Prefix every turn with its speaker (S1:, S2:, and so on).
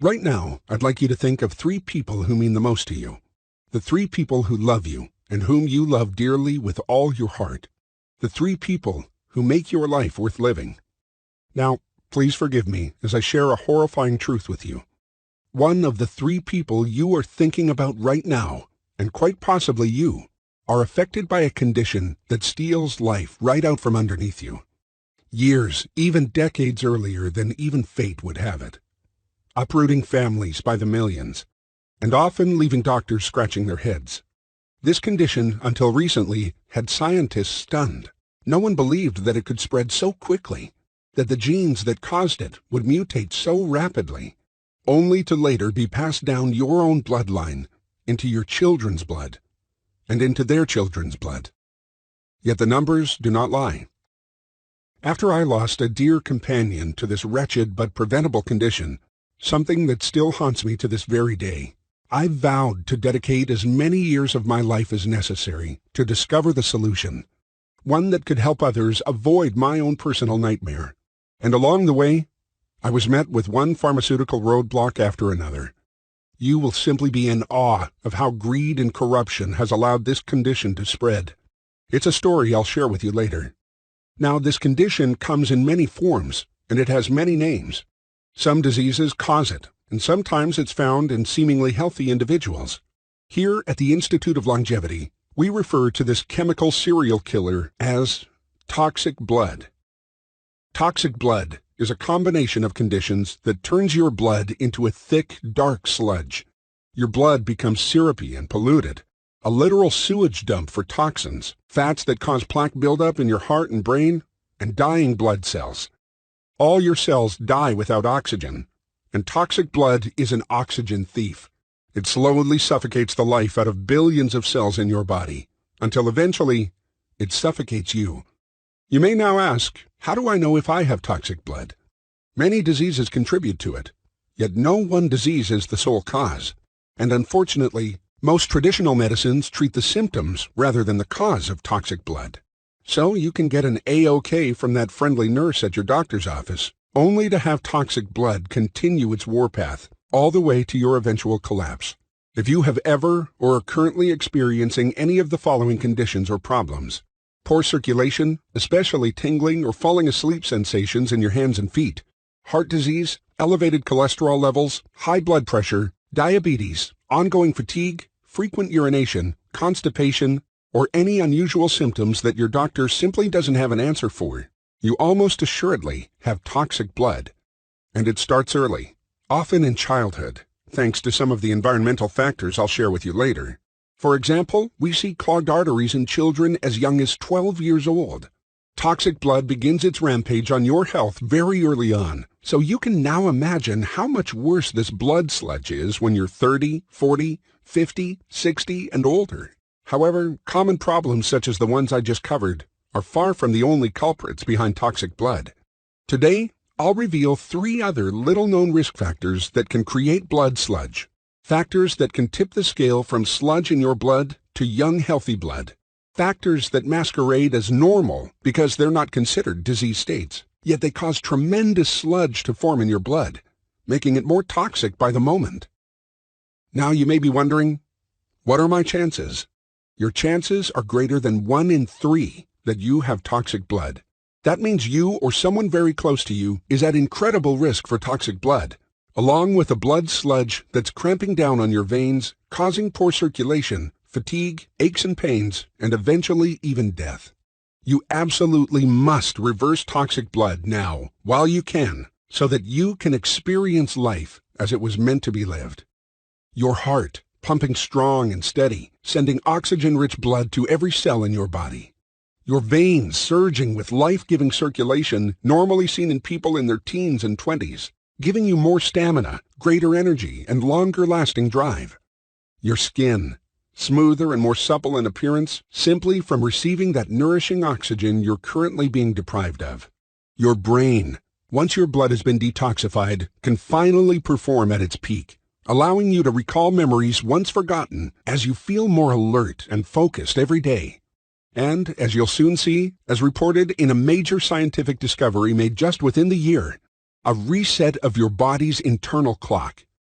S1: Right now, I'd like you to think of 3 people who mean the most to you. The 3 people who love you and whom you love dearly with all your heart. The 3 people who make your life worth living. Now, please forgive me as I share a horrifying truth with you. One of the 3 people you are thinking about right now, and quite possibly you, are affected by a condition that steals life right out from underneath you. Years, even decades earlier than even fate would have it. Uprooting families by the millions, and often leaving doctors scratching their heads. This condition, until recently, had scientists stunned. No one believed that it could spread so quickly, that the genes that caused it would mutate so rapidly, only to later be passed down your own bloodline into your children's blood, and into their children's blood. Yet the numbers do not lie. After I lost a dear companion to this wretched but preventable condition, something that still haunts me to this very day, I vowed to dedicate as many years of my life as necessary to discover the solution, one that could help others avoid my own personal nightmare. And along the way, I was met with one pharmaceutical roadblock after another. You will simply be in awe of how greed and corruption has allowed this condition to spread. It's a story I'll share with you later. Now, this condition comes in many forms, and it has many names. Some diseases cause it, and sometimes it's found in seemingly healthy individuals. Here at the Institute of Longevity, we refer to this chemical serial killer as toxic blood. Toxic blood is a combination of conditions that turns your blood into a thick, dark sludge. Your blood becomes syrupy and polluted, a literal sewage dump for toxins, fats that cause plaque buildup in your heart and brain, and dying blood cells. All your cells die without oxygen, and toxic blood is an oxygen thief. It slowly suffocates the life out of billions of cells in your body, until eventually it suffocates you. You may now ask, how do I know if I have toxic blood? Many diseases contribute to it, yet no one disease is the sole cause. And unfortunately, most traditional medicines treat the symptoms rather than the cause of toxic blood. So you can get an A-OK from that friendly nurse at your doctor's office, only to have toxic blood continue its warpath all the way to your eventual collapse. If you have ever or are currently experiencing any of the following conditions or problems: poor circulation, especially tingling or falling asleep sensations in your hands and feet, heart disease, elevated cholesterol levels, high blood pressure, diabetes, ongoing fatigue, frequent urination, constipation, or any unusual symptoms that your doctor simply doesn't have an answer for, you almost assuredly have toxic blood. And it starts early, often in childhood, thanks to some of the environmental factors I'll share with you later. For example, we see clogged arteries in children as young as 12 years old. Toxic blood begins its rampage on your health very early on, so you can now imagine how much worse this blood sludge is when you're 30, 40, 50, 60, and older. However, common problems such as the ones I just covered are far from the only culprits behind toxic blood. Today, I'll reveal 3 other little-known risk factors that can create blood sludge. Factors that can tip the scale from sludge in your blood to young, healthy blood. Factors that masquerade as normal because they're not considered disease states, yet they cause tremendous sludge to form in your blood, making it more toxic by the moment. Now you may be wondering, what are my chances? Your chances are greater than 1 in 3 that you have toxic blood. That means you or someone very close to you is at incredible risk for toxic blood, along with a blood sludge that's cramping down on your veins, causing poor circulation, fatigue, aches and pains, and eventually even death. You absolutely must reverse toxic blood now, while you can, so that you can experience life as it was meant to be lived. Your heart, pumping strong and steady, sending oxygen-rich blood to every cell in your body. Your veins surging with life-giving circulation normally seen in people in their teens and 20s, giving you more stamina, greater energy, and longer-lasting drive. Your skin, smoother and more supple in appearance, simply from receiving that nourishing oxygen you're currently being deprived of. Your brain, once your blood has been detoxified, can finally perform at its peak, allowing you to recall memories once forgotten as you feel more alert and focused every day. And, as you'll soon see, as reported in a major scientific discovery made just within the year, a reset of your body's internal clock.